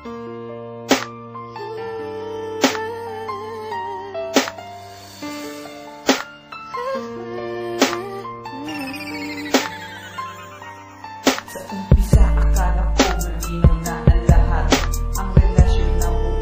Sa umpisa akala ko malinaw na ang lahat. Ang relasyon na buo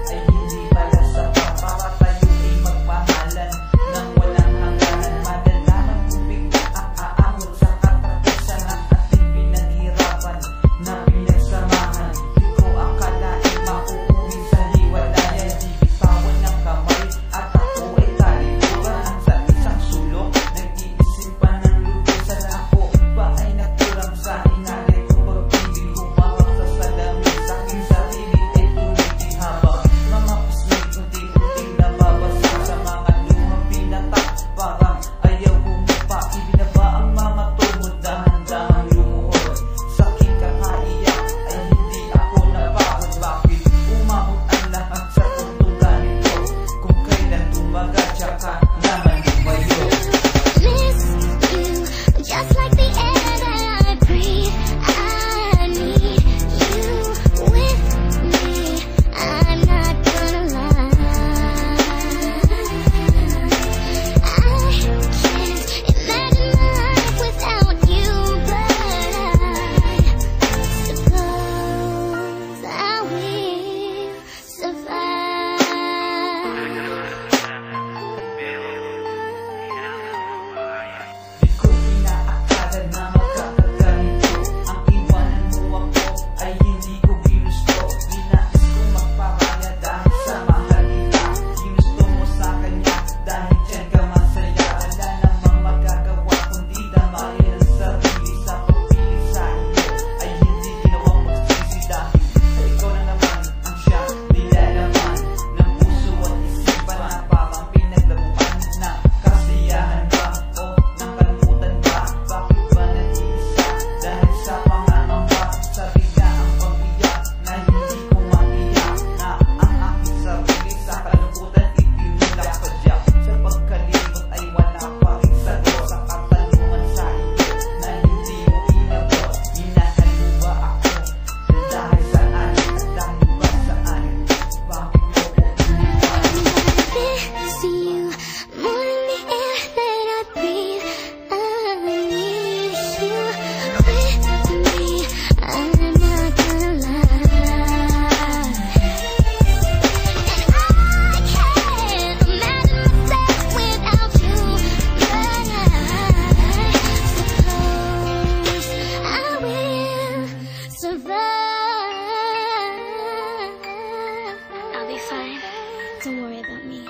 ay hindi pala sapat para tayo ay magmahalan nang walang hangganan. Madalaman kung bigla ang aangot sa katapusan ng ating pinaghirapan na pinagsamahan. Di ko akalain mauuwi sa hiwalayan. Di bitawan ng kamay at ako ay talikuran sa isang sulok. Nag-iisip pa ng lubusan ako ba ay nagkulang sa inalay kong pag-ibig. Humawak sa salamin sa aking sarili ay tumitig habang mga pusay unti-unting nababasa sa mga lumang pinatak. Parang ayaw bumaba, ibinaba ang mga tuhod, dahan-dahang lumuhod. Sakit kakaiyak ay hindi ako napagod. Bakit umabot ang lahat sa puntong ganito? Kung kailan tumagal tsaka naman lumayo. Miss you, just like the air that I breathe. I need you with me. I'm not gonna lie. I can't imagine my life without you, but I suppose I will survive. Di ko inaakala na magkakaganito. Ang iwanan mo ako ay hindi ko ginusto. Dinais ko magparaya dahil sa mahal kita. Ginusto mo sa kanya dahil dyan ka masaya. Wala namang magagawa kundi damayan ang sarili. Sa pagpilit sa iyo ay hindi ginawang magsisi dahil sa ikaw na naman ang siya nilalaman ng puso at isipan na parang pinaglaruan na kasiyahan ba o ng kalmutan ba? Bakit ba nag-iisa? Dahil sa pangangamba sa biglaang pag-iyak na hindi ko maiyak na ang aking sarili sa kalungkutan itinulak sa diyak. Sa pagkalimot ay wala pa rin sagot sa katanungan sa iyo na hindi mo inabot. Minahal mo ba ako? Dahil saan at dahil ba saan? Bakit mo ko iniwan? Miss you more than the air that I breathe. I need you with me. I'm not gonna lie. And I can't imagine myself without you, but I suppose I will survive. I'll be fine. Don't worry about me.